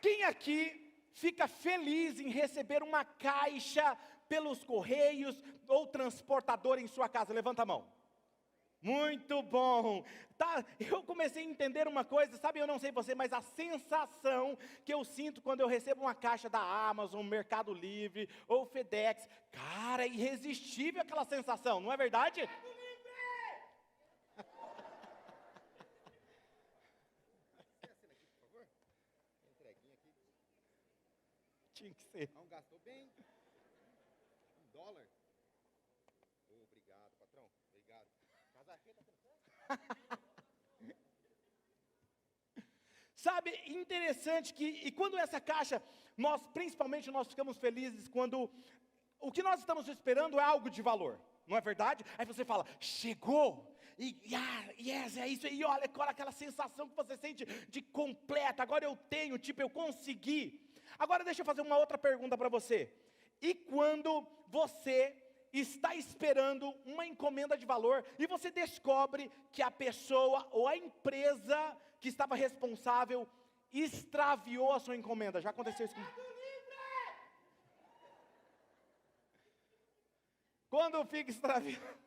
Quem aqui fica feliz em receber uma caixa pelos correios ou transportador em sua casa? Levanta a mão. Muito bom. Tá, eu comecei a entender uma coisa, sabe, eu não sei você, mas a sensação que eu sinto quando eu recebo uma caixa da Amazon, Mercado Livre ou FedEx, cara, é irresistível aquela sensação, não é verdade? Tinha que ser. Não gastou bem? $1? Obrigado, patrão. Obrigado. Casaquinha tá certo? Sabe, interessante que, e quando essa caixa, principalmente nós ficamos felizes quando o que nós estamos esperando é algo de valor, não é verdade? Aí você fala, chegou, yes, é isso aí, olha aquela sensação que você sente de completa, agora eu tenho, eu consegui. Agora deixa eu fazer uma outra pergunta para você. E quando você está esperando uma encomenda de valor e você descobre que a pessoa ou a empresa que estava responsável extraviou a sua encomenda? Já aconteceu isso comigo? Quando fica extraviado?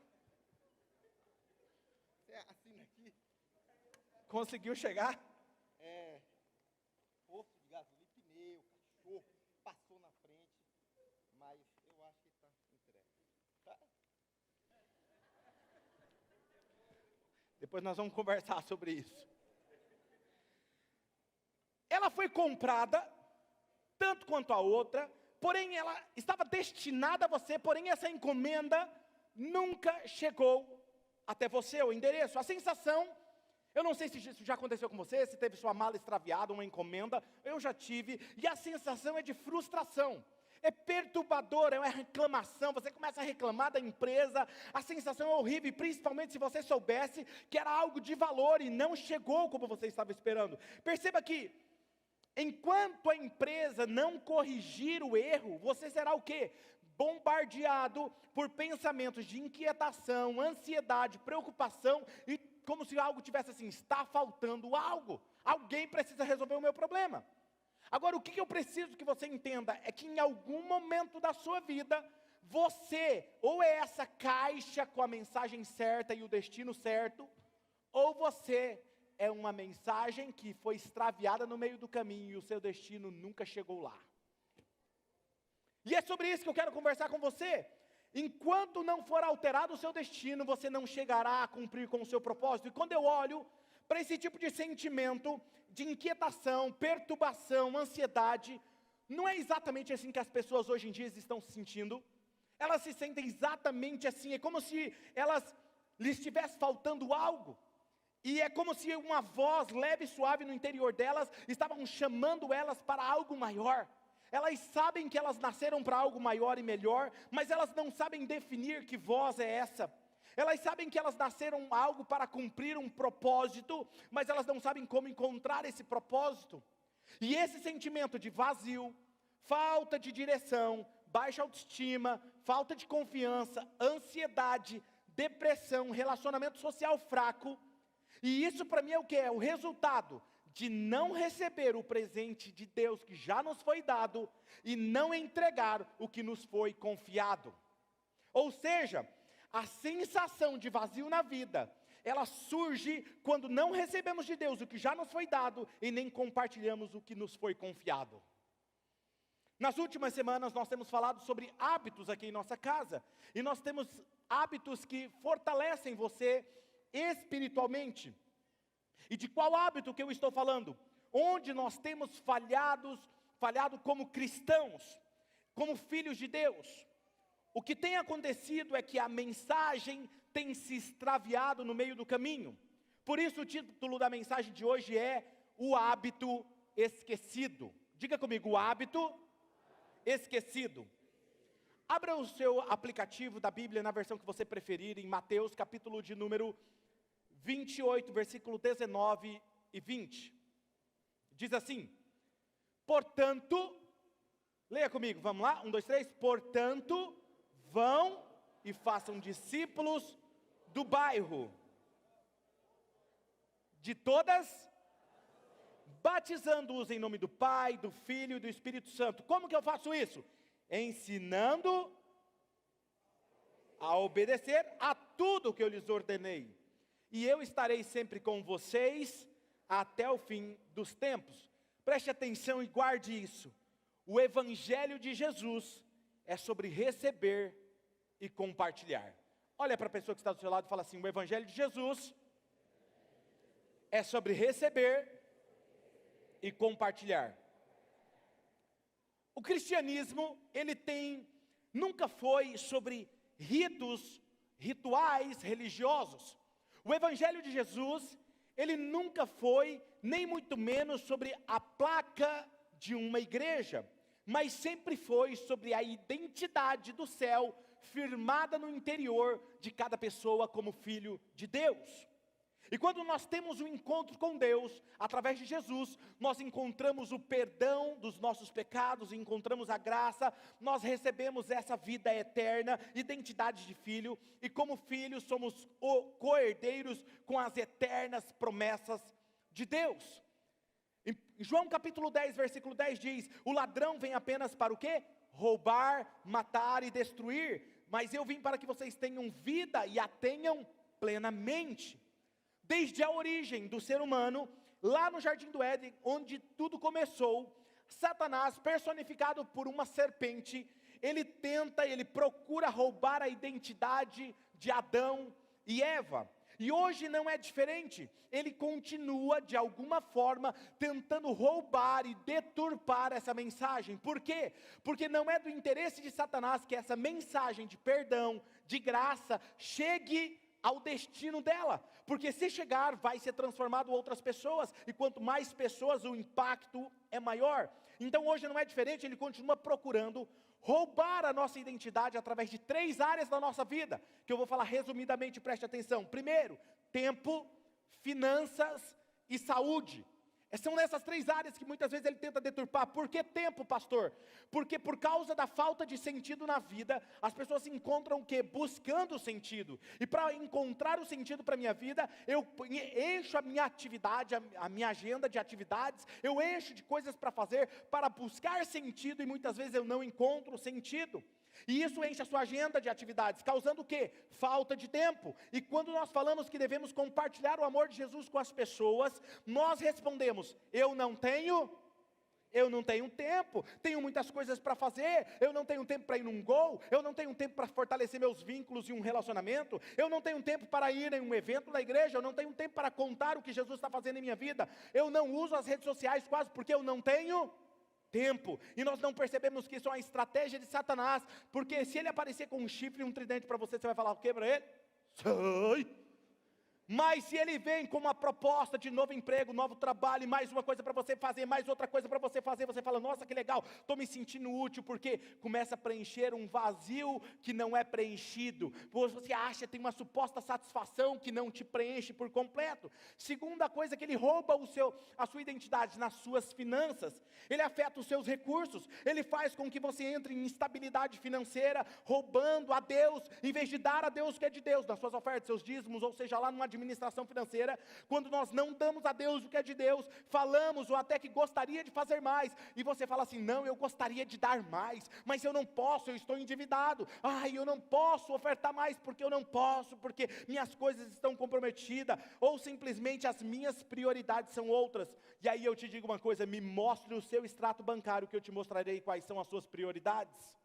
Você assina aqui. Conseguiu chegar? Posto de gasolina, pneu, cachorro, passou na frente, mas eu acho que está entregue. Tá? Depois nós vamos conversar sobre isso. Ela foi comprada, tanto quanto a outra, porém ela estava destinada a você, porém essa encomenda nunca chegou até você, o endereço. A sensação, eu não sei se isso já aconteceu com você, se teve sua mala extraviada, uma encomenda, eu já tive, e a sensação é de frustração. É perturbador, é uma reclamação, você começa a reclamar da empresa, a sensação é horrível, principalmente se você soubesse que era algo de valor e não chegou como você estava esperando. Perceba que, enquanto a empresa não corrigir o erro, você será o quê? Bombardeado por pensamentos de inquietação, ansiedade, preocupação, e como se algo tivesse assim, está faltando algo, alguém precisa resolver o meu problema. Agora, o que eu preciso que você entenda é que em algum momento da sua vida, você, ou é essa caixa com a mensagem certa e o destino certo, ou você é uma mensagem que foi extraviada no meio do caminho e o seu destino nunca chegou lá. E é sobre isso que eu quero conversar com você. Enquanto não for alterado o seu destino, você não chegará a cumprir com o seu propósito. E quando eu olho para esse tipo de sentimento de inquietação, perturbação, ansiedade, não é exatamente assim que as pessoas hoje em dia estão se sentindo. Elas se sentem exatamente assim, é como se lhes estivesse faltando algo. E é como se uma voz leve e suave no interior delas estavam chamando elas para algo maior. Elas sabem que elas nasceram para algo maior e melhor, mas elas não sabem definir que voz é essa. Elas sabem que elas nasceram algo para cumprir um propósito, mas elas não sabem como encontrar esse propósito. E esse sentimento de vazio, falta de direção, baixa autoestima, falta de confiança, ansiedade, depressão, relacionamento social fraco, e isso para mim é o que? É o resultado de não receber o presente de Deus que já nos foi dado e não entregar o que nos foi confiado. Ou seja, a sensação de vazio na vida, ela surge quando não recebemos de Deus o que já nos foi dado e nem compartilhamos o que nos foi confiado. Nas últimas semanas nós temos falado sobre hábitos aqui em nossa casa, e nós temos hábitos que fortalecem você espiritualmente. E de qual hábito que eu estou falando? Onde nós temos falhado como cristãos, como filhos de Deus. O que tem acontecido é que a mensagem tem se extraviado no meio do caminho. Por isso o título da mensagem de hoje é o hábito esquecido. Diga comigo, o hábito esquecido. Abra o seu aplicativo da Bíblia na versão que você preferir, em Mateus capítulo de número 28, versículo 19 e 20. Diz assim: portanto, leia comigo, vamos lá, 1, 2, 3. Portanto, vão e façam discípulos do bairro, de todas, batizando-os em nome do Pai, do Filho e do Espírito Santo. Como que eu faço isso? Ensinando a obedecer a tudo que eu lhes ordenei. E eu estarei sempre com vocês até o fim dos tempos. Preste atenção e guarde isso. O Evangelho de Jesus é sobre receber e compartilhar. Olha para a pessoa que está do seu lado e fala assim: o Evangelho de Jesus é sobre receber e compartilhar. O cristianismo, nunca foi sobre rituais religiosos. O Evangelho de Jesus, ele nunca foi, nem muito menos, sobre a placa de uma igreja, mas sempre foi sobre a identidade do céu, firmada no interior de cada pessoa como filho de Deus. E quando nós temos um encontro com Deus, através de Jesus, nós encontramos o perdão dos nossos pecados, encontramos a graça, nós recebemos essa vida eterna, identidade de filho, e como filhos somos co-herdeiros com as eternas promessas de Deus. Em João capítulo 10, versículo 10 diz: o ladrão vem apenas para o quê? Roubar, matar e destruir, mas eu vim para que vocês tenham vida e a tenham plenamente. Desde a origem do ser humano, lá no Jardim do Éden, onde tudo começou, Satanás, personificado por uma serpente, ele procura roubar a identidade de Adão e Eva. E hoje não é diferente, ele continua de alguma forma tentando roubar e deturpar essa mensagem. Por quê? Porque não é do interesse de Satanás que essa mensagem de perdão, de graça, chegue ao destino dela, porque se chegar vai ser transformado em outras pessoas, e quanto mais pessoas o impacto é maior. Então hoje não é diferente, ele continua procurando roubar a nossa identidade através de 3 áreas da nossa vida, que eu vou falar resumidamente, preste atenção. Primeiro, tempo, finanças e saúde. São nessas 3 áreas que muitas vezes ele tenta deturpar. Por que tempo, pastor? Porque por causa da falta de sentido na vida, as pessoas se encontram o quê? Buscando sentido. E para encontrar o sentido para a minha vida, eu encho a minha atividade, a minha agenda de atividades, eu encho de coisas para fazer, para buscar sentido, e muitas vezes eu não encontro sentido. E isso enche a sua agenda de atividades, causando o quê? Falta de tempo. E quando nós falamos que devemos compartilhar o amor de Jesus com as pessoas, nós respondemos: eu não tenho tempo, tenho muitas coisas para fazer, eu não tenho tempo para ir num gol, eu não tenho tempo para fortalecer meus vínculos em um relacionamento, eu não tenho tempo para ir em um evento da igreja, eu não tenho tempo para contar o que Jesus está fazendo em minha vida, eu não uso as redes sociais quase porque eu não tenho tempo. E nós não percebemos que isso é uma estratégia de Satanás, porque se ele aparecer com um chifre e um tridente para você, você vai falar o quê para ele? Sai! Mas se ele vem com uma proposta de novo emprego, novo trabalho, mais uma coisa para você fazer, mais outra coisa para você fazer, você fala: nossa, que legal, estou me sentindo útil, porque começa a preencher um vazio que não é preenchido. Você acha, tem uma suposta satisfação que não te preenche por completo. Segunda coisa, que ele rouba a sua identidade nas suas finanças. Ele afeta os seus recursos, ele faz com que você entre em instabilidade financeira, roubando a Deus, em vez de dar a Deus o que é de Deus, nas suas ofertas, seus dízimos, ou seja, lá numa administração financeira. Quando nós não damos a Deus o que é de Deus, falamos ou até que gostaria de fazer mais, e você fala assim: não, eu gostaria de dar mais, mas eu não posso, eu estou endividado, eu não posso ofertar mais porque eu não posso, porque minhas coisas estão comprometidas, ou simplesmente as minhas prioridades são outras. E aí eu te digo uma coisa: me mostre o seu extrato bancário, que eu te mostrarei quais são as suas prioridades.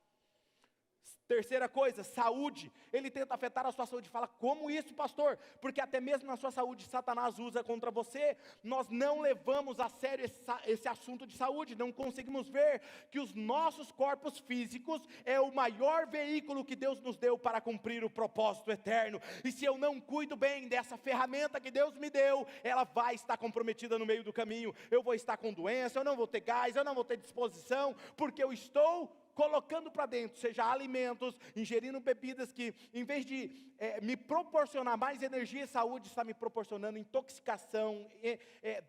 Terceira coisa, saúde. Ele tenta afetar a sua saúde. Fala: como isso, pastor? Porque até mesmo na sua saúde Satanás usa contra você. Nós não levamos a sério esse assunto de saúde. Não conseguimos ver que os nossos corpos físicos é o maior veículo que Deus nos deu para cumprir o propósito eterno. E se eu não cuido bem dessa ferramenta que Deus me deu, ela vai estar comprometida no meio do caminho. Eu vou estar com doença, eu não vou ter gás, eu não vou ter disposição, porque eu estou colocando para dentro, seja alimentos, ingerindo bebidas que, em vez de me proporcionar mais energia e saúde, está me proporcionando intoxicação,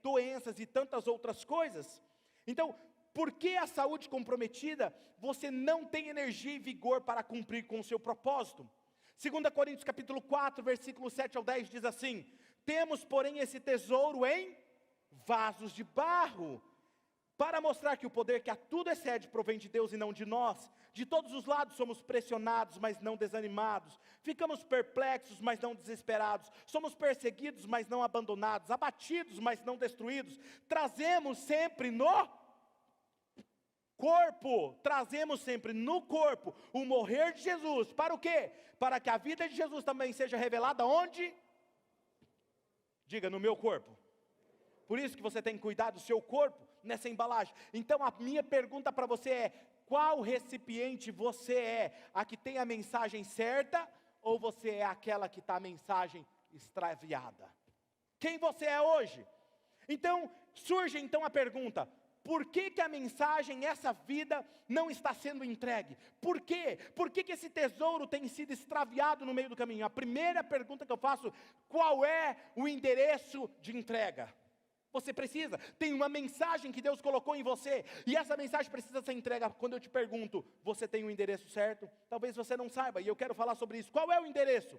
doenças e tantas outras coisas. Então, por que a saúde comprometida? Você não tem energia e vigor para cumprir com o seu propósito. 2 Coríntios capítulo 4, versículo 7 ao 10 diz assim: temos, porém, esse tesouro em vasos de barro, para mostrar que o poder que a tudo excede provém de Deus e não de nós. De todos os lados somos pressionados, mas não desanimados. Ficamos perplexos, mas não desesperados. Somos perseguidos, mas não abandonados. Abatidos, mas não destruídos. Trazemos sempre no corpo o morrer de Jesus. Para o quê? Para que a vida de Jesus também seja revelada onde? Diga, no meu corpo. Por isso que você tem que cuidar do seu corpo nessa embalagem. Então a minha pergunta para você é: qual recipiente você é? A que tem a mensagem certa, ou você é aquela que está a mensagem extraviada? Quem você é hoje? Então surge a pergunta: por que a mensagem, essa vida, não está sendo entregue? Por quê? Por que esse tesouro tem sido extraviado no meio do caminho? A primeira pergunta que eu faço: qual é o endereço de entrega? Você precisa, tem uma mensagem que Deus colocou em você, e essa mensagem precisa ser entregue. Quando eu te pergunto, você tem o endereço certo? Talvez você não saiba, e eu quero falar sobre isso. Qual é o endereço?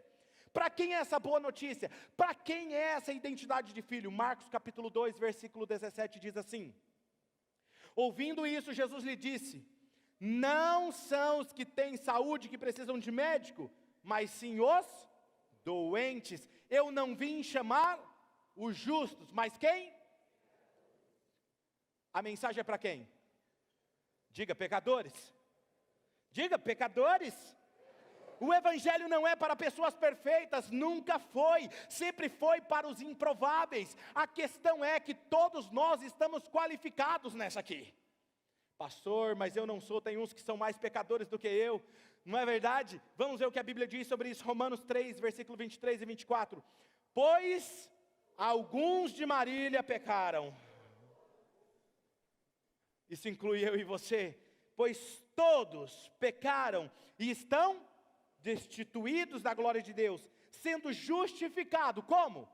Para quem é essa boa notícia? Para quem é essa identidade de filho? Marcos capítulo 2, versículo 17 diz assim: ouvindo isso, Jesus lhe disse: não são os que têm saúde que precisam de médico, mas sim os doentes. Eu não vim chamar os justos, mas quem? A mensagem é para quem? Diga, pecadores. Diga, pecadores. O evangelho não é para pessoas perfeitas, nunca foi, sempre foi para os improváveis. A questão é que todos nós estamos qualificados nessa aqui. Pastor, mas eu não sou, tem uns que são mais pecadores do que eu. Não é verdade? Vamos ver o que a Bíblia diz sobre isso, Romanos 3, versículo 23 e 24. Pois alguns de Marília pecaram. Isso inclui eu e você. Pois todos pecaram e estão destituídos da glória de Deus, sendo justificado, como?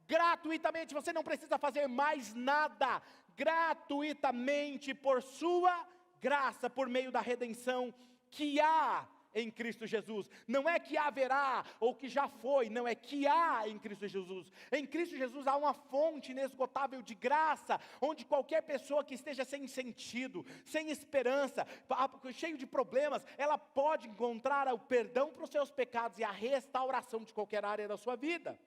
Gratuitamente, você não precisa fazer mais nada, gratuitamente, por sua graça, por meio da redenção que há em Cristo Jesus. Não é que haverá, ou que já foi, não, é que há em Cristo Jesus. Em Cristo Jesus há uma fonte inesgotável de graça, onde qualquer pessoa que esteja sem sentido, sem esperança, cheio de problemas, ela pode encontrar o perdão para os seus pecados e a restauração de qualquer área da sua vida.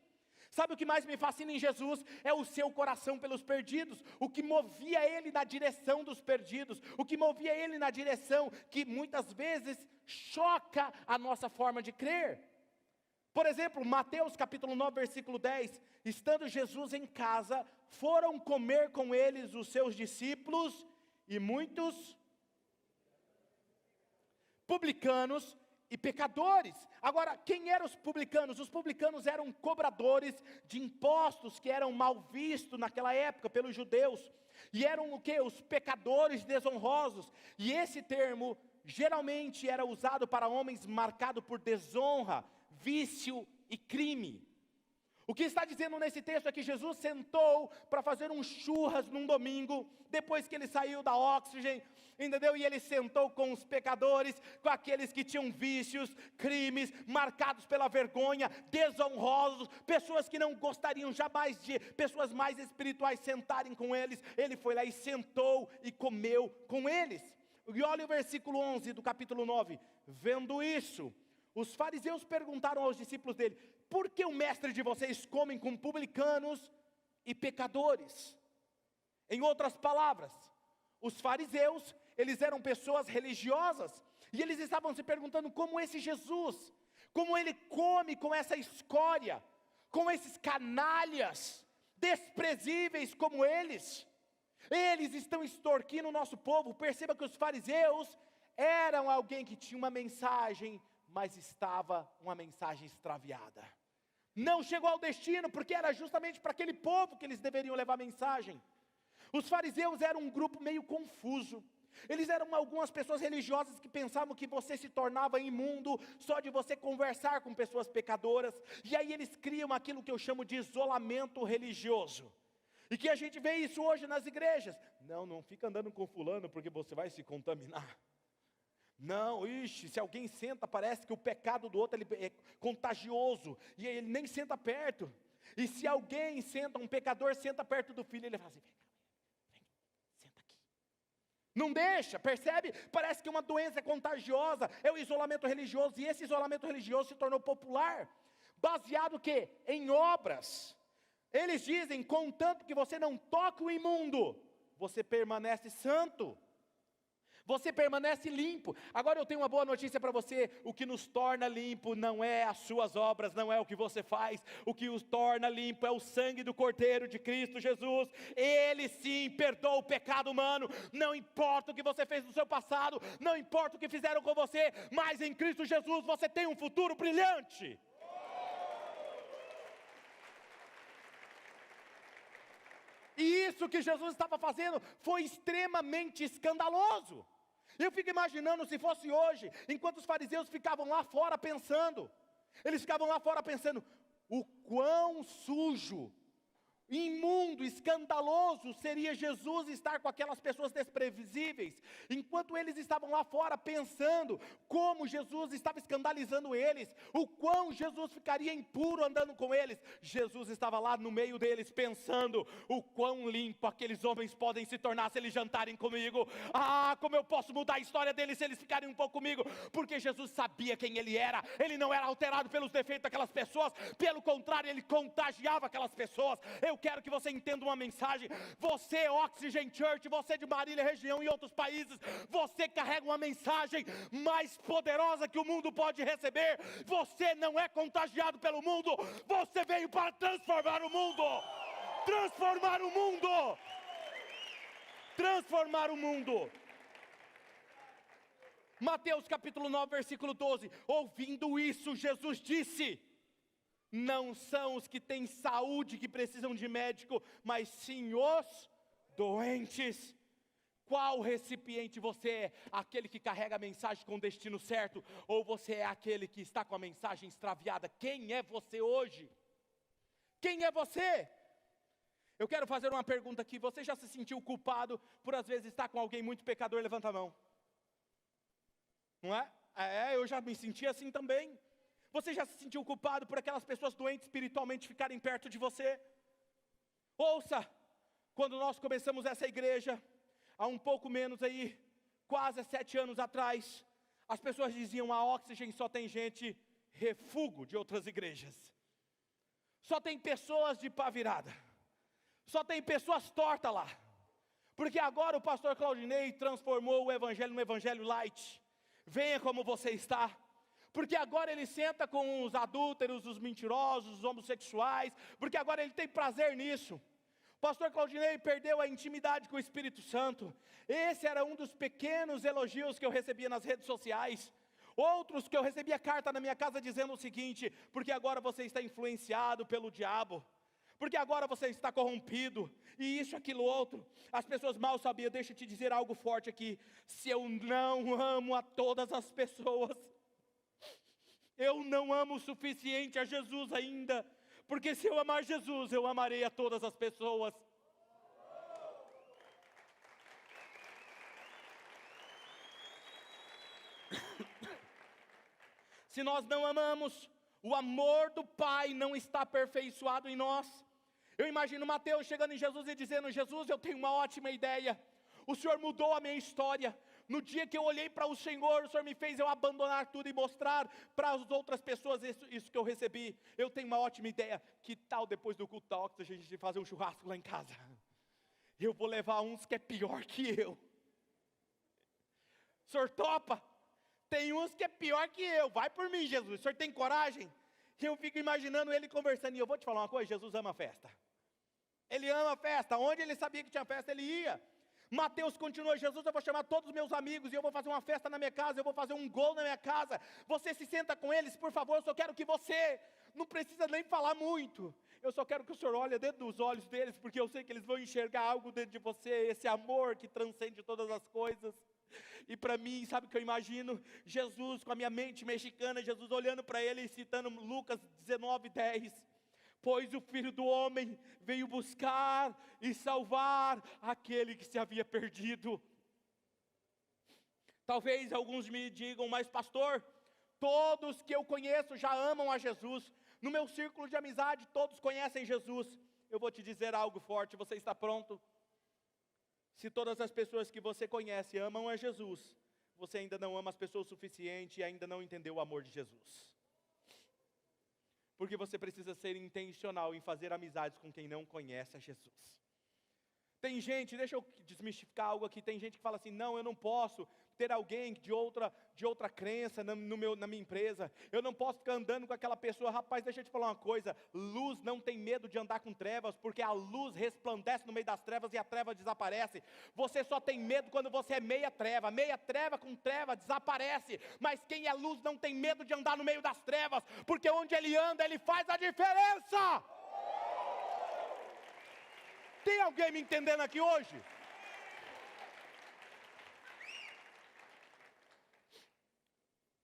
Sabe o que mais me fascina em Jesus? É o seu coração pelos perdidos, o que movia ele na direção dos perdidos, o que movia ele na direção que muitas vezes choca a nossa forma de crer. Por exemplo, Mateus capítulo 9, versículo 10, estando Jesus em casa, foram comer com eles os seus discípulos e muitos publicanos e pecadores. Agora, quem eram os publicanos? Os publicanos eram cobradores de impostos que eram mal vistos naquela época pelos judeus. E eram o quê? Os pecadores desonrosos. E esse termo geralmente era usado para homens marcados por desonra, vício e crime. O que está dizendo nesse texto é que Jesus sentou para fazer um churras num domingo, depois que ele saiu da Oxygen, entendeu? E ele sentou com os pecadores, com aqueles que tinham vícios, crimes, marcados pela vergonha, desonrosos, pessoas que não gostariam jamais de pessoas mais espirituais sentarem com eles. Ele foi lá e sentou e comeu com eles. E olha o versículo 11 do capítulo 9. Vendo isso, os fariseus perguntaram aos discípulos dele: por que o mestre de vocês come com publicanos e pecadores? Em outras palavras, os fariseus, eles eram pessoas religiosas, e eles estavam se perguntando como esse Jesus, como ele come com essa escória, com esses canalhas, desprezíveis como eles estão extorquindo o nosso povo. Perceba que os fariseus eram alguém que tinha uma mensagem, mas estava uma mensagem extraviada. Não chegou ao destino, porque era justamente para aquele povo que eles deveriam levar a mensagem. Os fariseus eram um grupo meio confuso. Eles eram algumas pessoas religiosas que pensavam que você se tornava imundo só de você conversar com pessoas pecadoras. E aí eles criam aquilo que eu chamo de isolamento religioso. E que a gente vê isso hoje nas igrejas. Não fica andando com fulano porque você vai se contaminar. Não, se alguém senta, parece que o pecado do outro é contagioso, e ele nem senta perto. E se alguém senta, um pecador senta perto do filho, ele fala assim, vem, senta aqui. Não deixa, percebe? Parece que uma doença é contagiosa, é o isolamento religioso, e esse isolamento religioso se tornou popular, baseado o quê? Em obras. Eles dizem, contanto que você não toque o imundo, você permanece santo. Você permanece limpo. Agora eu tenho uma boa notícia para você. O que nos torna limpo não é as suas obras, não é o que você faz. O que os torna limpo é o sangue do Cordeiro de Cristo Jesus. Ele sim perdoa o pecado humano. Não importa o que você fez no seu passado, não importa o que fizeram com você, mas em Cristo Jesus você tem um futuro brilhante. E isso que Jesus estava fazendo foi extremamente escandaloso. Eu fico imaginando se fosse hoje, enquanto os fariseus ficavam lá fora pensando, eles ficavam lá fora pensando, o quão sujo, imundo, escandaloso seria Jesus estar com aquelas pessoas desprevisíveis, enquanto eles estavam lá fora pensando como Jesus estava escandalizando eles, o quão Jesus ficaria impuro andando com eles. Jesus estava lá no meio deles pensando, o quão limpo aqueles homens podem se tornar se eles jantarem comigo. Como eu posso mudar a história deles se eles ficarem um pouco comigo, porque Jesus sabia quem ele era, ele não era alterado pelos defeitos daquelas pessoas, pelo contrário, ele contagiava aquelas pessoas. Eu quero que você entenda uma mensagem, você Oxygen Church, você de Marília região e outros países, você carrega uma mensagem mais poderosa que o mundo pode receber. Você não é contagiado pelo mundo, você veio para transformar o mundo, transformar o mundo, transformar o mundo. Mateus capítulo 9 versículo 12, ouvindo isso Jesus disse, não são os que têm saúde que precisam de médico, mas sim os doentes. Qual recipiente você é? Aquele que carrega a mensagem com o destino certo? Ou você é aquele que está com a mensagem extraviada? Quem é você hoje? Quem é você? Eu quero fazer uma pergunta aqui. Você já se sentiu culpado por às vezes estar com alguém muito pecador? Levanta a mão. Não é? Eu já me senti assim também. Você já se sentiu culpado por aquelas pessoas doentes espiritualmente ficarem perto de você? Ouça, quando nós começamos essa igreja, há um pouco menos aí, quase 7 anos atrás, as pessoas diziam, a Oxygen só tem gente refúgio de outras igrejas. Só tem pessoas de pá virada. Só tem pessoas tortas lá. Porque agora o pastor Claudinei transformou o evangelho no evangelho light. Venha como você está. Porque agora ele senta com os adúlteros, os mentirosos, os homossexuais, porque agora ele tem prazer nisso. O pastor Claudinei perdeu a intimidade com o Espírito Santo. Esse era um dos pequenos elogios que eu recebia nas redes sociais. Outros que eu recebia carta na minha casa dizendo o seguinte, porque agora você está influenciado pelo diabo, porque agora você está corrompido, e isso, aquilo, outro. As pessoas mal sabiam, deixa eu te dizer algo forte aqui, se eu não amo a todas as pessoas, eu não amo o suficiente a Jesus ainda, porque se eu amar Jesus, eu amarei a todas as pessoas. Se nós não amamos, o amor do Pai não está aperfeiçoado em nós. Eu imagino Mateus chegando em Jesus e dizendo, Jesus, eu tenho uma ótima ideia, o Senhor mudou a minha história. No dia que eu olhei para o Senhor me fez eu abandonar tudo e mostrar para as outras pessoas isso que eu recebi. Eu tenho uma ótima ideia. Que tal depois do culto da Oxygen a gente fazer um churrasco lá em casa? Eu vou levar uns que é pior que eu. O senhor topa? Tem uns que é pior que eu. Vai por mim, Jesus. O senhor tem coragem? Eu fico imaginando ele conversando. E eu vou te falar uma coisa, Jesus ama festa. Ele ama festa. Onde ele sabia que tinha festa, ele ia. Mateus continua, Jesus, eu vou chamar todos os meus amigos, e eu vou fazer uma festa na minha casa, eu vou fazer um gol na minha casa, você se senta com eles, por favor, eu só quero que você, não precisa nem falar muito, eu só quero que o Senhor olhe dentro dos olhos deles, porque eu sei que eles vão enxergar algo dentro de você, esse amor que transcende todas as coisas. E para mim, sabe o que eu imagino? Jesus, com a minha mente mexicana, Jesus olhando para ele e citando Lucas 19:10, pois o Filho do Homem veio buscar e salvar aquele que se havia perdido. Talvez alguns me digam, mas pastor, todos que eu conheço já amam a Jesus, No meu círculo de amizade, todos conhecem Jesus. Eu vou te dizer algo forte, você está pronto? Se todas as pessoas que você conhece amam a Jesus, você ainda não ama as pessoas o suficiente e ainda não entendeu o amor de Jesus. Porque você precisa ser intencional em fazer amizades com quem não conhece a Jesus. Tem gente, deixa eu desmistificar algo aqui, tem gente que fala assim, não, eu não posso ter alguém de outra crença na minha empresa, eu não posso ficar andando com aquela pessoa. Rapaz, deixa eu te falar uma coisa, luz não tem medo de andar com trevas, porque a luz resplandece no meio das trevas e a treva desaparece. Você só tem medo quando você é meia treva com treva desaparece, mas quem é luz não tem medo de andar no meio das trevas, porque onde ele anda, ele faz a diferença. Tem alguém me entendendo aqui hoje?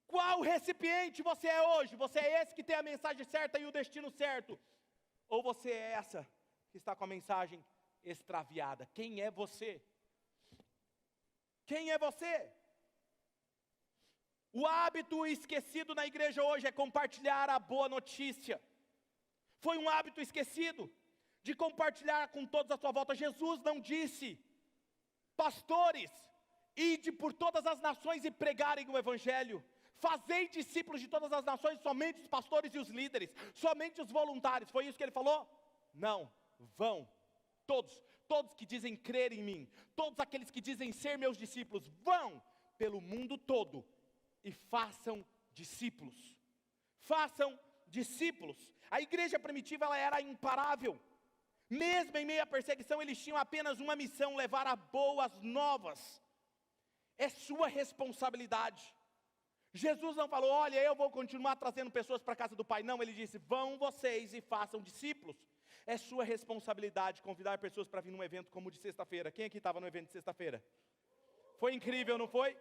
Qual recipiente você é hoje? Você é esse que tem a mensagem certa e o destino certo? Ou você é essa que está com a mensagem extraviada? Quem é você? Quem é você? O hábito esquecido na igreja hoje é compartilhar a boa notícia. Foi um hábito esquecido de compartilhar com todos à sua volta. Jesus não disse, pastores, ide por todas as nações e pregarem o evangelho. Fazei discípulos de todas as nações, somente os pastores e os líderes, somente os voluntários. Foi isso que ele falou? Não, vão, todos que dizem crer em mim, todos aqueles que dizem ser meus discípulos, vão pelo mundo todo e façam discípulos. Façam discípulos. A igreja primitiva, ela era imparável. Mesmo em meio à perseguição, eles tinham apenas uma missão, levar a boas novas. É sua responsabilidade. Jesus não falou, olha, eu vou continuar trazendo pessoas para a casa do Pai. Não, ele disse, vão vocês e façam discípulos. É sua responsabilidade convidar pessoas para vir num evento como o de sexta-feira. Quem aqui estava no evento de sexta-feira? Foi incrível, não foi?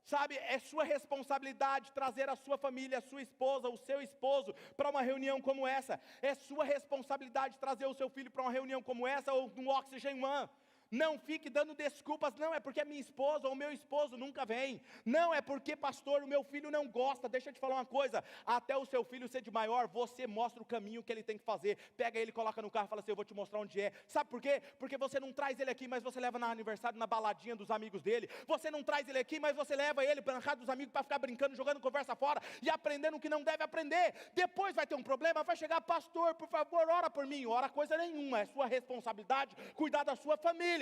Sabe, é sua responsabilidade trazer a sua família, a sua esposa, o seu esposo para uma reunião como essa. É sua responsabilidade trazer o seu filho para uma reunião como essa ou no Oxygen One. Não fique dando desculpas, não é porque a minha esposa ou o meu esposo nunca vem, não é porque, pastor, o meu filho não gosta. Deixa eu te falar uma coisa, até o seu filho ser de maior, você mostra o caminho que ele tem que fazer. Pega ele, coloca no carro e fala assim, eu vou te mostrar onde é. Sabe por quê? Porque você não traz ele aqui, mas você leva no aniversário, na baladinha dos amigos dele. Você não traz ele aqui, mas você leva ele para a casa dos amigos para ficar brincando, jogando conversa fora e aprendendo o que não deve aprender. Depois vai ter um problema, vai chegar, pastor, por favor, ora por mim. Ora coisa nenhuma, é sua responsabilidade cuidar da sua família.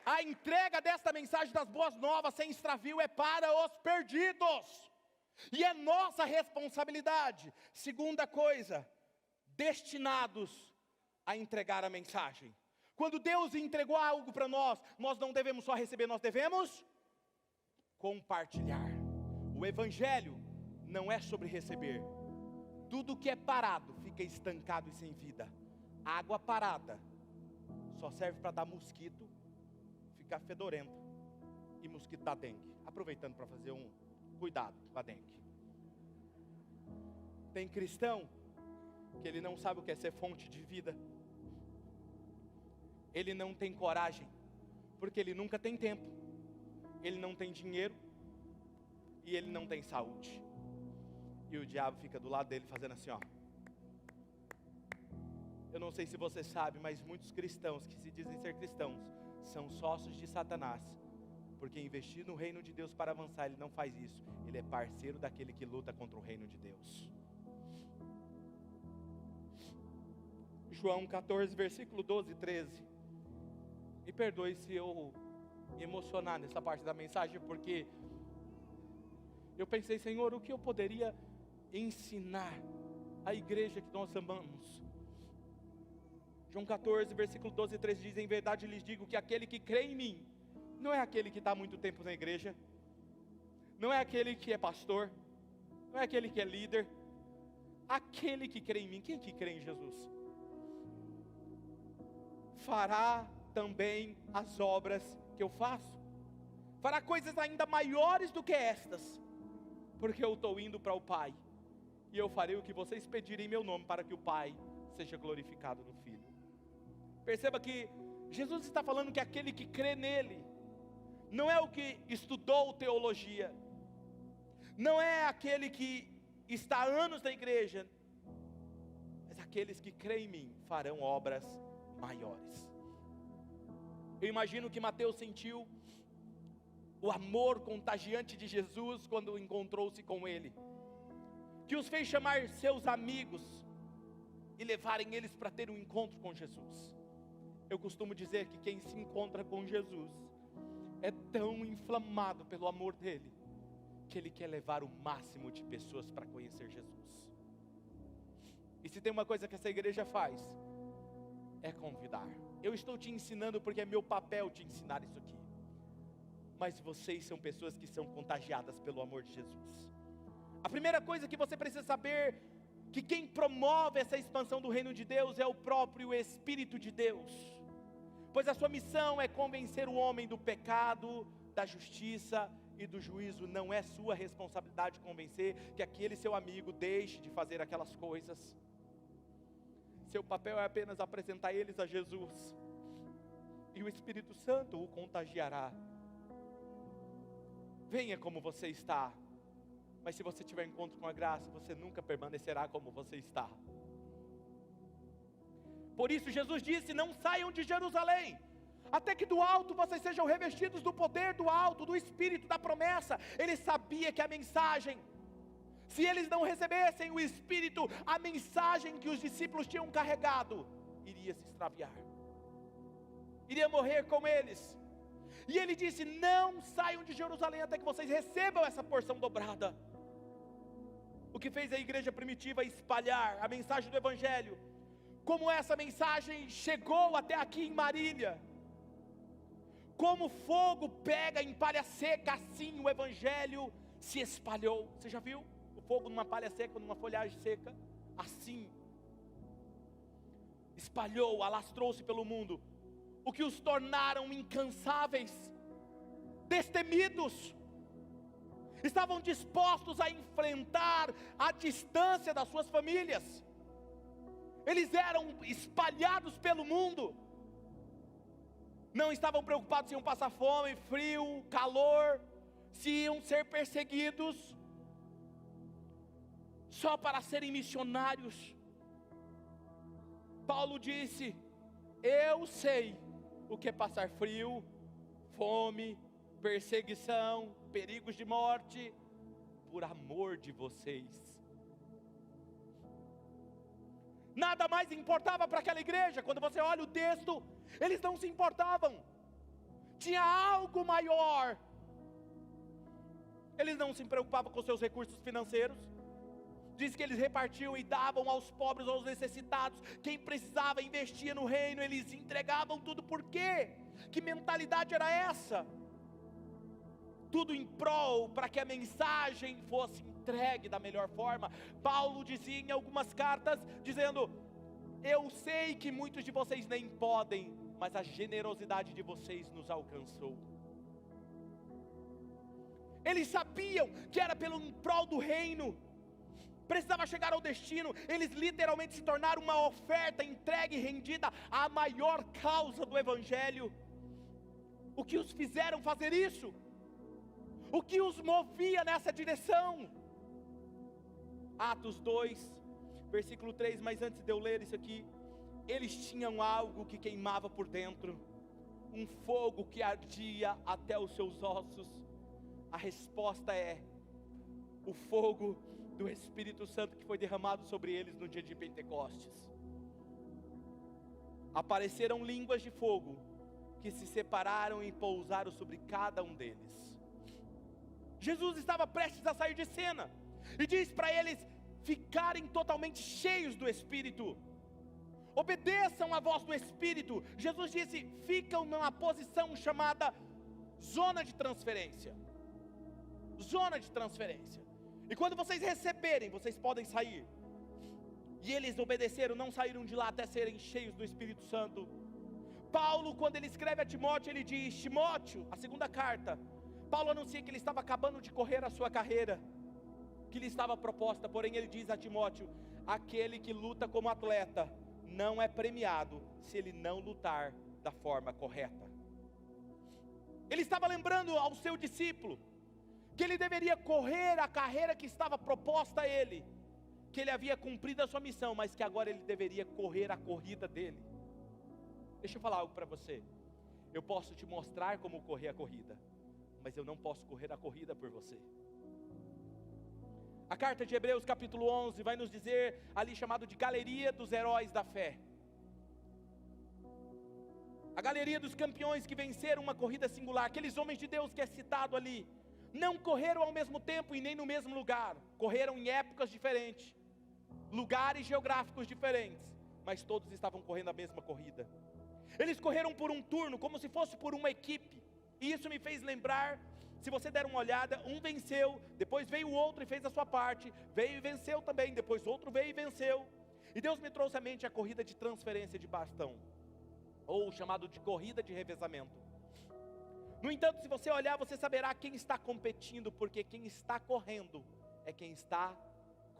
A entrega desta mensagem das boas novas sem extravio é para os perdidos. E é nossa responsabilidade. Segunda coisa, destinados a entregar a mensagem. Quando Deus entregou algo para nós, nós não devemos só receber, nós devemos compartilhar. O evangelho não é sobre receber. Tudo que é parado fica estancado e sem vida. Água parada só serve para dar mosquito, ficar fedorento, e mosquito dá dengue. Aproveitando para fazer um cuidado com a dengue. Tem cristão que ele não sabe o que é ser fonte de vida. Ele não tem coragem, porque ele nunca tem tempo, ele não tem dinheiro e ele não tem saúde. E o diabo fica do lado dele fazendo assim, ó. Eu não sei se você sabe, mas muitos cristãos que se dizem ser cristãos são sócios de Satanás, porque investir no reino de Deus para avançar, ele não faz isso. Ele é parceiro daquele que luta contra o reino de Deus. João 14, versículo 12 e 13. Me perdoe se eu me emocionar nessa parte da mensagem, porque eu pensei, Senhor, o que eu poderia ensinar à igreja que nós amamos? João 14, versículo 12 e 13 diz, em verdade lhes digo que aquele que crê em mim, não é aquele que está há muito tempo na igreja, não é aquele que é pastor, não é aquele que é líder, aquele que crê em mim. Quem que crê em Jesus? Fará também as obras que eu faço, fará coisas ainda maiores do que estas, porque eu estou indo para o Pai, e eu farei o que vocês pedirem em meu nome, para que o Pai seja glorificado no Filho. Perceba que Jesus está falando que aquele que crê nele não é o que estudou teologia, não é aquele que está há anos na igreja, mas aqueles que creem em mim farão obras maiores. Eu imagino que Mateus sentiu o amor contagiante de Jesus quando encontrou-se com ele, que os fez chamar seus amigos e levarem eles para ter um encontro com Jesus. Eu costumo dizer que quem se encontra com Jesus é tão inflamado pelo amor dele, que ele quer levar o máximo de pessoas para conhecer Jesus. E se tem uma coisa que essa igreja faz, é convidar. Eu estou te ensinando porque é meu papel te ensinar isso aqui. Mas vocês são pessoas que são contagiadas pelo amor de Jesus. A primeira coisa que você precisa saber, que quem promove essa expansão do reino de Deus é o próprio Espírito de Deus. Pois a sua missão é convencer o homem do pecado, da justiça e do juízo. Não é sua responsabilidade convencer que aquele seu amigo deixe de fazer aquelas coisas. Seu papel é apenas apresentar eles a Jesus, e o Espírito Santo o contagiará. Venha como você está, mas se você tiver encontro com a graça, você nunca permanecerá como você está. Por isso Jesus disse: não saiam de Jerusalém, até que do alto vocês sejam revestidos do poder do alto, do Espírito, da promessa. Ele sabia que a mensagem, se eles não recebessem o Espírito, a mensagem que os discípulos tinham carregado iria se extraviar, iria morrer com eles. E ele disse: não saiam de Jerusalém até que vocês recebam essa porção dobrada. O que fez a igreja primitiva espalhar a mensagem do Evangelho, como essa mensagem chegou até aqui em Marília, como fogo pega em palha seca, assim o Evangelho se espalhou. Você já viu o fogo numa palha seca, numa folhagem seca? Assim espalhou, alastrou-se pelo mundo, o que os tornaram incansáveis, destemidos. Estavam dispostos a enfrentar a distância das suas famílias. Eles eram espalhados pelo mundo. Não estavam preocupados se iam passar fome, frio, calor, se iam ser perseguidos, só para serem missionários. Paulo disse: eu sei o que é passar frio, fome, perseguição, perigos de morte, por amor de vocês. Nada mais importava para aquela igreja. Quando você olha o texto, eles não se importavam. Tinha algo maior. Eles não se preocupavam com seus recursos financeiros. Diz que eles repartiam e davam aos pobres, aos necessitados. Quem precisava investia no reino, eles entregavam tudo. Por quê? Que mentalidade era essa? Tudo em prol para que a mensagem fosse entregue da melhor forma. Paulo dizia em algumas cartas, dizendo: eu sei que muitos de vocês nem podem, mas a generosidade de vocês nos alcançou. Eles sabiam que era pelo em prol do reino, precisava chegar ao destino. Eles literalmente se tornaram uma oferta entregue e rendida à maior causa do Evangelho. O que os fizeram fazer isso? O que os movia nessa direção? Atos 2, versículo 3, mas antes de eu ler isso aqui, eles tinham algo que queimava por dentro, um fogo que ardia até os seus ossos. A resposta é o fogo do Espírito Santo que foi derramado sobre eles no dia de Pentecostes. Apareceram línguas de fogo que se separaram e pousaram sobre cada um deles. Jesus estava prestes a sair de cena e diz para eles ficarem totalmente cheios do Espírito. Obedeçam a voz do Espírito. Jesus disse: ficam numa posição chamada zona de transferência. Zona de transferência. E quando vocês receberem, vocês podem sair. E eles obedeceram, não saíram de lá até serem cheios do Espírito Santo. Paulo, quando ele escreve a Timóteo, ele diz: Timóteo, a segunda carta, Paulo anuncia que ele estava acabando de correr a sua carreira, que lhe estava proposta. Porém ele diz a Timóteo: aquele que luta como atleta não é premiado se ele não lutar da forma correta. Ele estava lembrando ao seu discípulo que ele deveria correr a carreira que estava proposta a ele, que ele havia cumprido a sua missão, mas que agora ele deveria correr a corrida dele. Deixa eu falar algo para você. Eu posso te mostrar como correr a corrida, mas eu não posso correr a corrida por você. A carta de Hebreus capítulo 11 vai nos dizer ali, chamado de galeria dos heróis da fé. A galeria dos campeões que venceram uma corrida singular. Aqueles homens de Deus que é citado ali, não correram ao mesmo tempo e nem no mesmo lugar. Correram em épocas diferentes, lugares geográficos diferentes, mas todos estavam correndo a mesma corrida. Eles correram por um turno, como se fosse por uma equipe. E isso me fez lembrar, se você der uma olhada, um venceu, depois veio o outro e fez a sua parte, veio e venceu também, depois outro veio e venceu. E Deus me trouxe à mente a corrida de transferência de bastão, ou chamado de corrida de revezamento. No entanto, se você olhar, você saberá quem está competindo, porque quem está correndo é quem está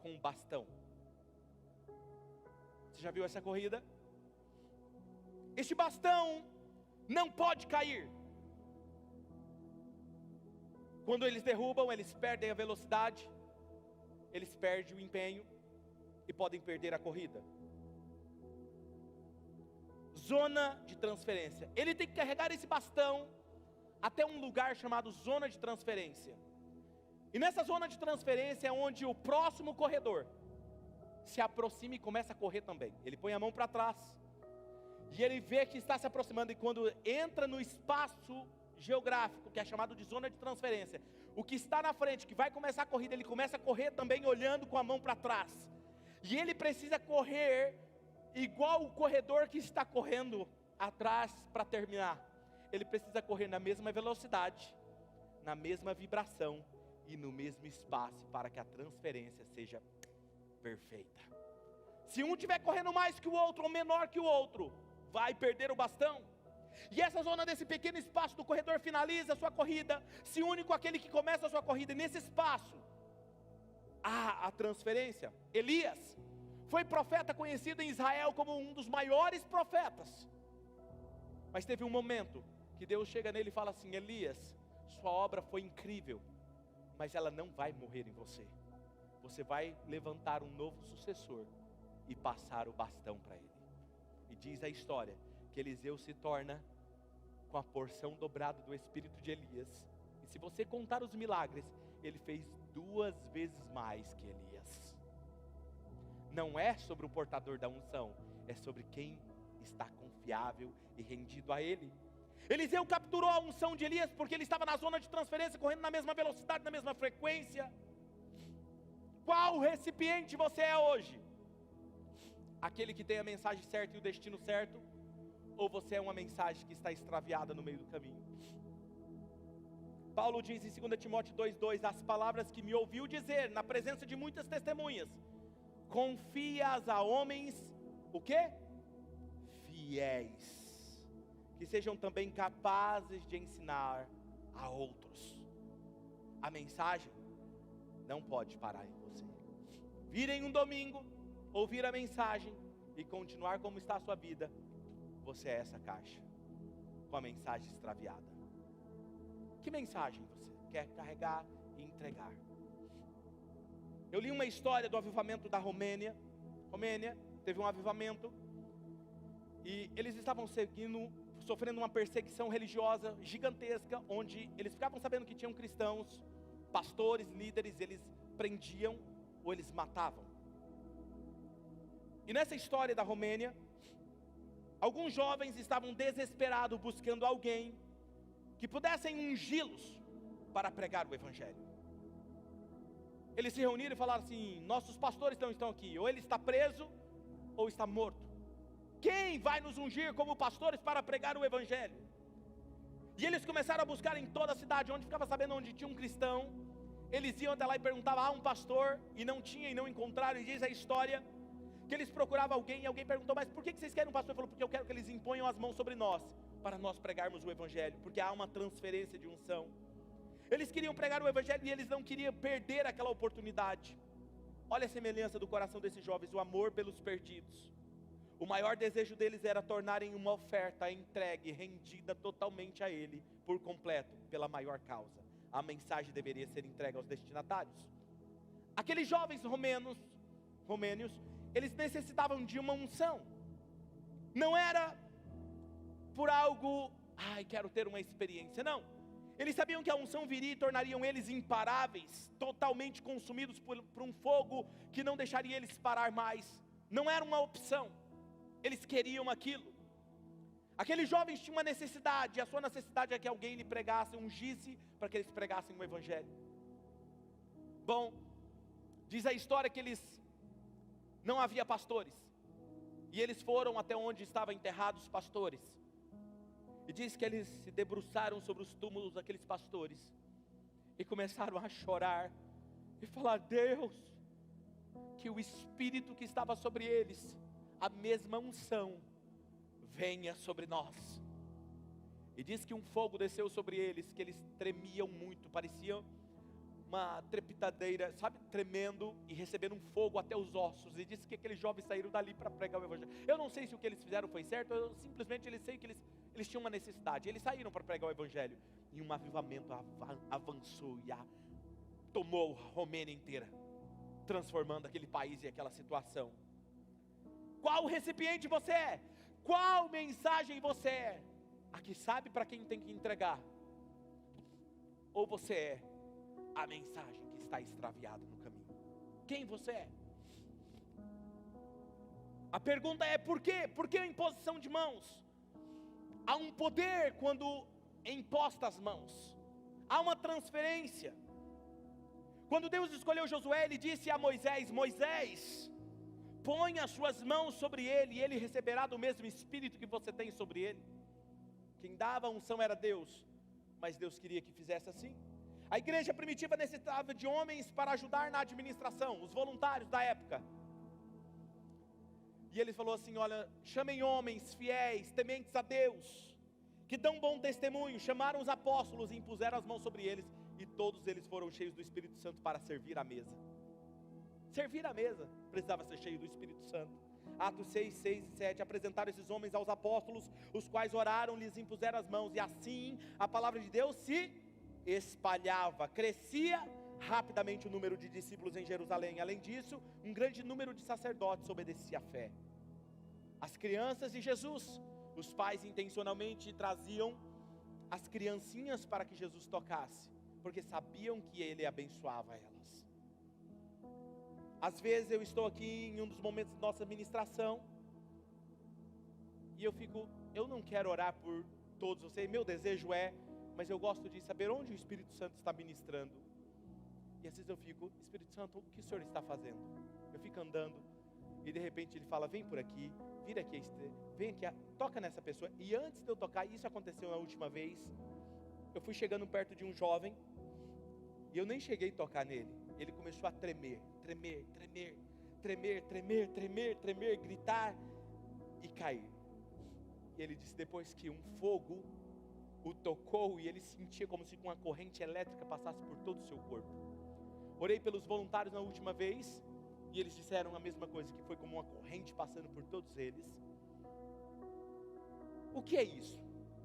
com o bastão. Você já viu essa corrida? Este bastão não pode cair. Quando eles derrubam, eles perdem a velocidade, eles perdem o empenho e podem perder a corrida. Zona de transferência. Ele tem que carregar esse bastão até um lugar chamado zona de transferência. E nessa zona de transferência é onde o próximo corredor se aproxima e começa a correr também. Ele põe a mão para trás e ele vê que está se aproximando, e quando entra no espaço geográfico, que é chamado de zona de transferência, o que está na frente, que vai começar a corrida, ele começa a correr também olhando com a mão para trás. E ele precisa correr igual o corredor que está correndo atrás para terminar. Ele precisa correr na mesma velocidade, na mesma vibração e no mesmo espaço, para que a transferência seja perfeita. Se um estiver correndo mais que o outro ou menor que o outro, vai perder o bastão. E essa zona desse pequeno espaço do corredor finaliza a sua corrida, se une com aquele que começa a sua corrida. E nesse espaço há a transferência. Elias foi profeta conhecido em Israel como um dos maiores profetas, mas teve um momento que Deus chega nele e fala assim: Elias, sua obra foi incrível, mas ela não vai morrer em você. Você vai levantar um novo sucessor e passar o bastão para ele. E diz a história que Eliseu se torna com a porção dobrada do espírito de Elias. E se você contar os milagres, ele fez 2 vezes mais que Elias. Não é sobre o portador da unção, é sobre quem está confiável e rendido a ele. Eliseu capturou a unção de Elias porque ele estava na zona de transferência, correndo na mesma velocidade, na mesma frequência. Qual recipiente você é hoje? Aquele que tem a mensagem certa e o destino certo? Ou você é uma mensagem que está extraviada no meio do caminho? Paulo diz em 2 Timóteo 2,2: as palavras que me ouviu dizer na presença de muitas testemunhas, confia-as a homens, o quê? Fiéis, que sejam também capazes de ensinar a outros. A mensagem não pode parar em você. Vir em um domingo, ouvir a mensagem e continuar como está a sua vida, você é essa caixa com a mensagem extraviada. Que mensagem você quer carregar e entregar? Eu li uma história do avivamento da Romênia. Romênia teve um avivamento e eles estavam sofrendo uma perseguição religiosa gigantesca, onde eles ficavam sabendo que tinham cristãos, pastores, líderes, eles prendiam ou eles matavam. E nessa história da Romênia, alguns jovens estavam desesperados buscando alguém que pudessem ungí-los para pregar o evangelho. Eles se reuniram e falaram assim: nossos pastores não estão aqui, ou ele está preso ou está morto. Quem vai nos ungir como pastores para pregar o evangelho? E eles começaram a buscar em toda a cidade, onde ficava sabendo onde tinha um cristão. Eles iam até lá e perguntavam: um pastor? E não tinha, e não encontraram. E diz a história que eles procuravam alguém, e alguém perguntou: mas por que vocês querem um pastor? Ele falou: porque eu quero que eles imponham as mãos sobre nós, para nós pregarmos o evangelho, porque há uma transferência de unção. Eles queriam pregar o evangelho e eles não queriam perder aquela oportunidade. Olha a semelhança do coração desses jovens: o amor pelos perdidos, O maior desejo deles era tornarem uma oferta entregue, rendida totalmente a Ele, por completo, pela maior causa. A mensagem deveria ser entregue aos destinatários. Aqueles jovens romênios, eles necessitavam de uma unção. Não era por algo, quero ter uma experiência, não. Eles sabiam que a unção viria e tornariam eles imparáveis, totalmente consumidos por um fogo que não deixaria eles parar mais. Não era uma opção, eles queriam aquilo. Aqueles jovens tinham uma necessidade, e a sua necessidade é que alguém lhe pregasse, ungisse, para que eles pregassem o Evangelho. Bom, diz a história que não havia pastores, e eles foram até onde estavam enterrados os pastores, e diz que eles se debruçaram sobre os túmulos daqueles pastores, e começaram a chorar, e falar: Deus, que o Espírito que estava sobre eles, a mesma unção, venha sobre nós. E diz que um fogo desceu sobre eles, que eles tremiam muito, parecia uma trepitadeira, sabe, tremendo e recebendo um fogo até os ossos. E disse que aqueles jovens saíram dali para pregar o Evangelho. Eu não sei se o que eles fizeram foi certo, eu simplesmente sei que eles tinham uma necessidade. Eles saíram para pregar o Evangelho, e um avivamento avançou e tomou a Romênia inteira, transformando aquele país e aquela situação. Qual recipiente você é? Qual mensagem você é? A que sabe para quem tem que entregar? Ou você é a mensagem que está extraviada no caminho? Quem você é? A pergunta é: por quê? Por que a imposição de mãos? Há um poder quando é imposta as mãos. Há uma transferência. Quando Deus escolheu Josué, Ele disse a Moisés: Moisés, põe as suas mãos sobre ele, e ele receberá do mesmo Espírito que você tem sobre ele. Quem dava a unção era Deus, mas Deus queria que fizesse assim. A igreja primitiva necessitava de homens para ajudar na administração, os voluntários da época. E ele falou assim: olha, chamem homens fiéis, tementes a Deus, que dão bom testemunho. Chamaram os apóstolos e impuseram as mãos sobre eles, e todos eles foram cheios do Espírito Santo para servir a mesa. Servir a mesa precisava ser cheio do Espírito Santo. Atos 6, 6 e 7, apresentaram esses homens aos apóstolos, os quais oraram, lhes impuseram as mãos, e assim a palavra de Deus se espalhava, crescia rapidamente o número de discípulos em Jerusalém. Além disso, um grande número de sacerdotes obedecia à fé. As crianças de Jesus, os pais intencionalmente traziam as criancinhas para que Jesus tocasse, porque sabiam que Ele abençoava elas. Às vezes eu estou aqui em um dos momentos da nossa ministração, e eu não quero orar por todos vocês, meu desejo é, mas eu gosto de saber onde o Espírito Santo está ministrando. E às vezes eu fico: Espírito Santo, o que o Senhor está fazendo? Eu fico andando, e de repente Ele fala: vem por aqui, vira aqui, vem aqui, toca nessa pessoa. E antes de eu tocar, isso aconteceu na última vez, eu fui chegando perto de um jovem, e eu nem cheguei a tocar nele. Ele começou a tremer, gritar e cair. E ele disse depois que um fogo o tocou, e ele sentia como se uma corrente elétrica passasse por todo o seu corpo. Orei pelos voluntários na última vez, e eles disseram a mesma coisa, que foi como uma corrente passando por todos eles. O que é isso?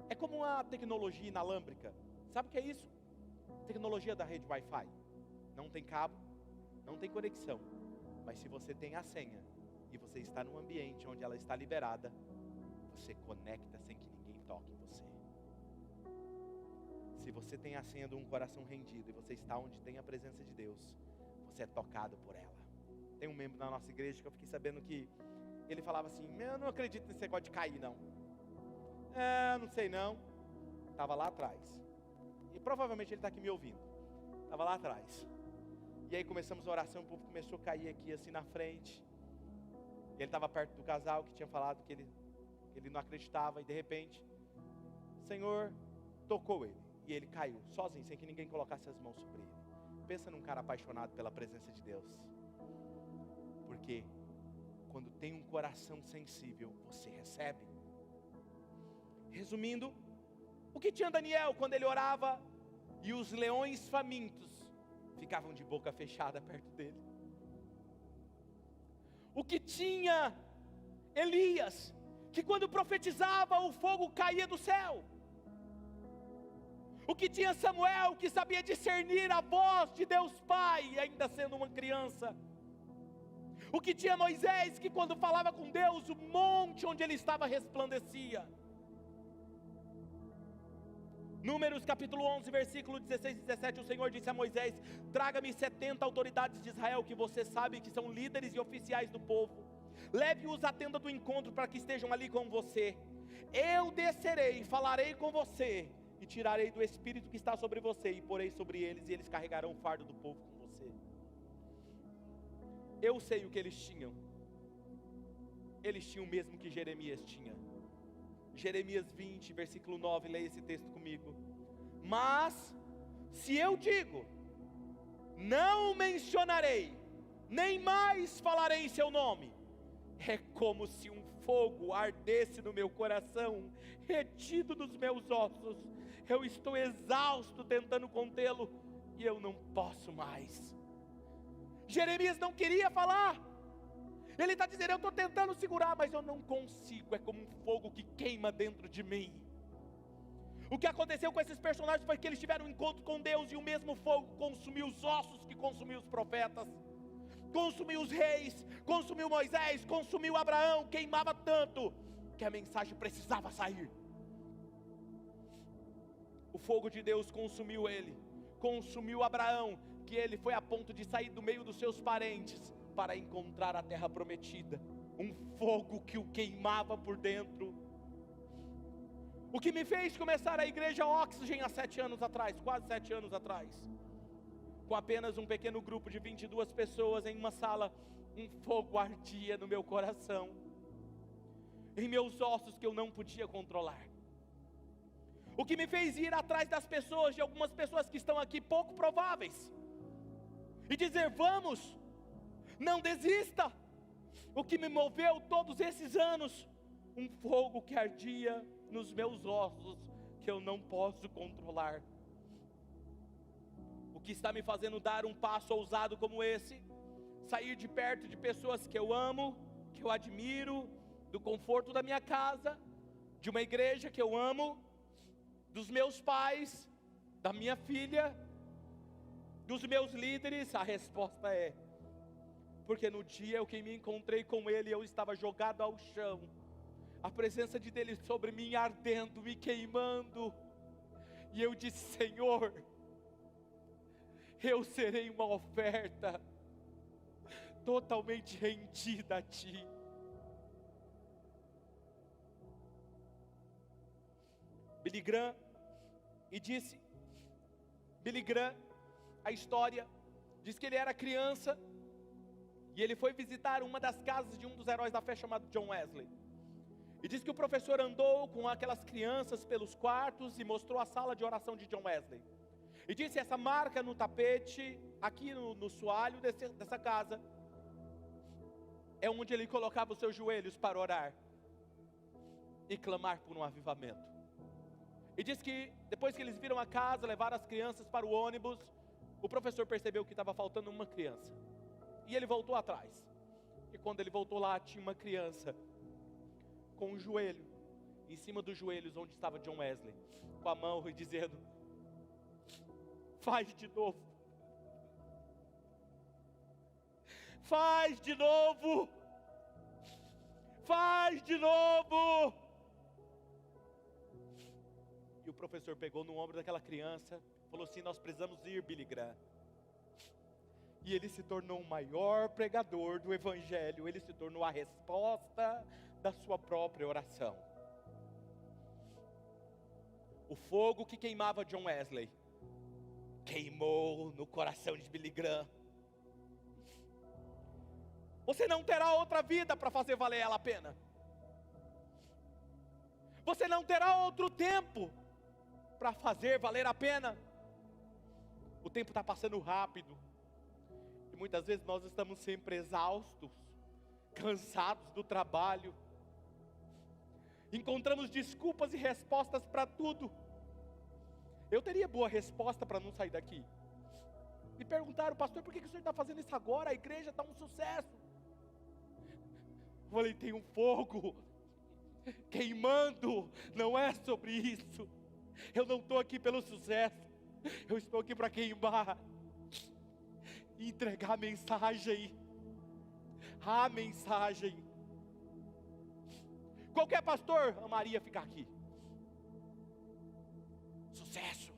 É como uma tecnologia inalámbrica. Sabe o que é isso? Tecnologia da rede Wi-Fi. Não tem cabo, não tem conexão, mas se você tem a senha e você está num ambiente onde ela está liberada, você conecta sem que ninguém toque em você. Se você tem a senha de um coração rendido e você está onde tem a presença de Deus, você é tocado por ela. Tem um membro da nossa igreja que eu fiquei sabendo que ele falava assim: eu não acredito nesse negócio de cair não. Não sei não. Estava lá atrás, e provavelmente ele está aqui me ouvindo. Estava lá atrás. E aí começamos a oração, o povo começou a cair aqui assim na frente. E ele estava perto do casal que tinha falado que ele não acreditava. E de repente, o Senhor tocou ele, e ele caiu sozinho, sem que ninguém colocasse as mãos sobre ele. Pensa num cara apaixonado pela presença de Deus. Porque quando tem um coração sensível, você recebe. Resumindo, o que tinha Daniel quando ele orava e os leões famintos ficavam de boca fechada perto dele? O que tinha Elias, que quando profetizava o fogo caía do céu. O que tinha Samuel, que sabia discernir a voz de Deus Pai, ainda sendo uma criança. O que tinha Moisés, que quando falava com Deus, o monte onde ele estava resplandecia. Números capítulo 11, versículo 16 e 17, o Senhor disse a Moisés: traga-me 70 autoridades de Israel, que você sabe que são líderes e oficiais do povo. Leve-os à tenda do encontro, para que estejam ali com você. Eu descerei, falarei com você, e tirarei do espírito que está sobre você, e porei sobre eles, e eles carregarão o fardo do povo com você. Eu sei o que eles tinham. Eles tinham o mesmo que Jeremias tinha. Jeremias 20, versículo 9, leia esse texto comigo. Mas, se eu digo, não mencionarei, nem mais falarei em seu nome, é como se um fogo ardesse no meu coração, retido nos meus ossos. Eu estou exausto tentando contê-lo, e eu não posso mais. Jeremias não queria falar. Ele está dizendo: eu estou tentando segurar, mas eu não consigo. É como um fogo que queima dentro de mim. O que aconteceu com esses personagens foi que eles tiveram um encontro com Deus, e o mesmo fogo consumiu os ossos que consumiu os profetas, consumiu os reis, consumiu Moisés, consumiu Abraão. Queimava tanto que a mensagem precisava sair. O fogo de Deus consumiu ele, consumiu Abraão, que ele foi a ponto de sair do meio dos seus parentes para encontrar a terra prometida. Um fogo que o queimava por dentro. O que me fez começar a igreja Oxygen há 7 anos atrás, quase 7 anos atrás, com apenas um pequeno grupo de 22 pessoas em uma sala, um fogo ardia no meu coração, em meus ossos, que eu não podia controlar. O que me fez ir atrás das pessoas, de algumas pessoas que estão aqui pouco prováveis, e dizer: vamos, não desista. O que me moveu todos esses anos, um fogo que ardia nos meus ossos, que eu não posso controlar. O que está me fazendo dar um passo ousado como esse, sair de perto de pessoas que eu amo, que eu admiro, do conforto da minha casa, de uma igreja que eu amo, dos meus pais, da minha filha, dos meus líderes. A resposta é: porque no dia que me encontrei com ele, eu estava jogado ao chão, a presença de Deus sobre mim ardendo, me queimando, e eu disse: Senhor, eu serei uma oferta totalmente rendida a Ti. Billy Graham, e disse, Billy Graham, a história, diz que ele era criança, e ele foi visitar uma das casas de um dos heróis da fé chamado John Wesley. E diz que o professor andou com aquelas crianças pelos quartos e mostrou a sala de oração de John Wesley. E disse: essa marca no tapete, aqui no soalho dessa casa, é onde ele colocava os seus joelhos para orar e clamar por um avivamento. E diz que depois que eles viram a casa, levaram as crianças para o ônibus, o professor percebeu que estava faltando uma criança. E ele voltou atrás. E quando ele voltou lá, tinha uma criança com um joelho em cima dos joelhos onde estava John Wesley, com a mão e dizendo: faz de novo, faz de novo, faz de novo. E o professor pegou no ombro daquela criança, falou assim: nós precisamos ir, Billy Graham. E ele se tornou o maior pregador do evangelho. Ele se tornou a resposta da sua própria oração. O fogo que queimava John Wesley queimou no coração de Billy Graham. Você não terá outra vida para fazer valer ela a pena. Você não terá outro tempo para fazer valer a pena. O tempo está passando rápido. E muitas vezes nós estamos sempre exaustos, cansados do trabalho. Encontramos desculpas e respostas para tudo. Eu teria boa resposta para não sair daqui. Me perguntaram: pastor, por que o senhor está fazendo isso agora? A igreja está um sucesso. Eu falei, tem um fogo queimando. Não é sobre isso. Eu não estou aqui pelo sucesso. Eu estou aqui para queimar e entregar a mensagem. A mensagem. Qualquer pastor amaria ficar aqui. Sucesso,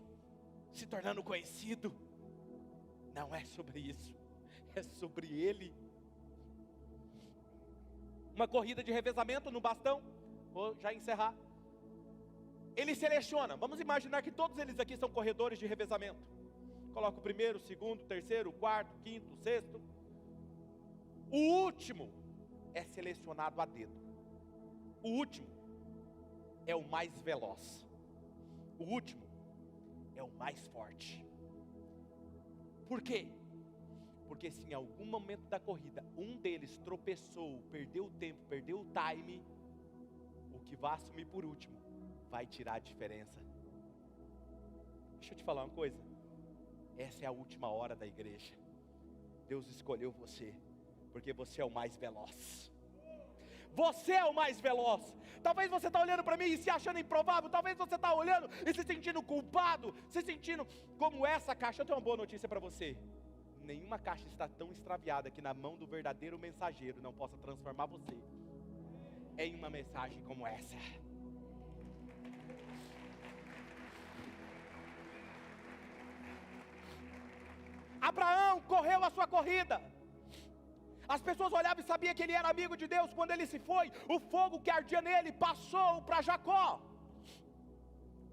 se tornando conhecido. Não é sobre isso. É sobre ele. Uma corrida de revezamento no bastão. Vou já encerrar. Ele seleciona. Vamos imaginar que todos eles aqui são corredores de revezamento. Coloca o primeiro, o segundo, o terceiro, o quarto, o quinto, o sexto. O último é selecionado a dedo. O último é o mais veloz. O último é o mais forte. Por quê? Porque se em algum momento da corrida um deles tropeçou, perdeu o tempo, perdeu o time, o que vai assumir por último vai tirar a diferença. Deixa eu te falar uma coisa. Essa é a última hora da igreja. Deus escolheu você, porque você é o mais veloz. Você é o mais veloz. Talvez você está olhando para mim e se achando improvável. Talvez você está olhando e se sentindo culpado, se sentindo como essa caixa. Eu tenho uma boa notícia para você. Nenhuma caixa está tão extraviada que na mão do verdadeiro mensageiro não possa transformar você em uma mensagem como essa. Abraão correu a sua corrida. As pessoas olhavam e sabiam que ele era amigo de Deus. Quando ele se foi, o fogo que ardia nele passou para Jacó.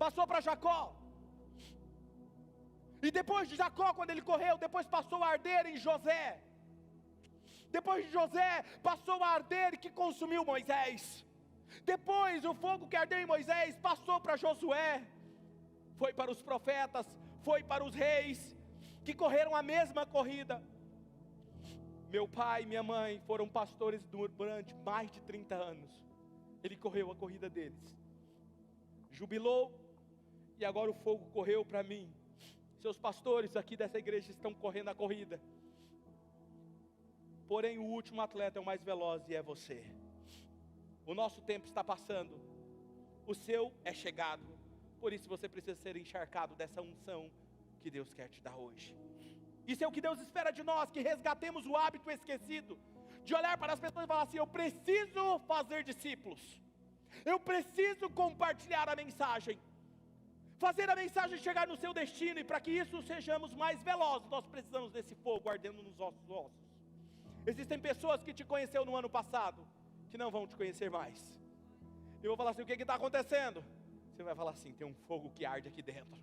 Passou para Jacó. E depois de Jacó, quando ele correu, depois passou a arder em José. Depois de José, passou a arder e que consumiu Moisés. Depois o fogo que ardeu em Moisés passou para Josué. Foi para os profetas, foi para os reis, que correram a mesma corrida. Meu pai e minha mãe foram pastores durante mais de 30 anos. Ele correu a corrida deles. Jubilou. E agora o fogo correu para mim. Seus pastores aqui dessa igreja estão correndo a corrida. Porém o último atleta é o mais veloz e é você. O nosso tempo está passando. O seu é chegado. Por isso você precisa ser encharcado dessa unção que Deus quer te dar hoje. Isso é o que Deus espera de nós, que resgatemos o hábito esquecido, de olhar para as pessoas e falar assim, eu preciso fazer discípulos, eu preciso compartilhar a mensagem, fazer a mensagem chegar no seu destino, e para que isso sejamos mais velozes, nós precisamos desse fogo ardendo nos nossos ossos. Existem pessoas que te conheceu no ano passado, que não vão te conhecer mais. Eu vou falar assim, o que está acontecendo? Você vai falar assim, tem um fogo que arde aqui dentro,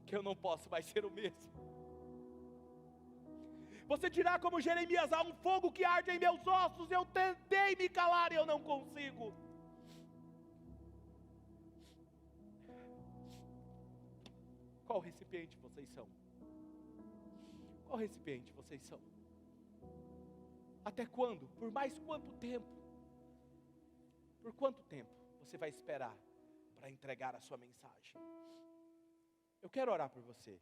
que eu não posso mais ser o mesmo. Você dirá como Jeremias, há um fogo que arde em meus ossos, eu tentei me calar e eu não consigo. Qual recipiente vocês são? Qual recipiente vocês são? Até quando? Por mais quanto tempo? Por quanto tempo você vai esperar para entregar a sua mensagem? Eu quero orar por você.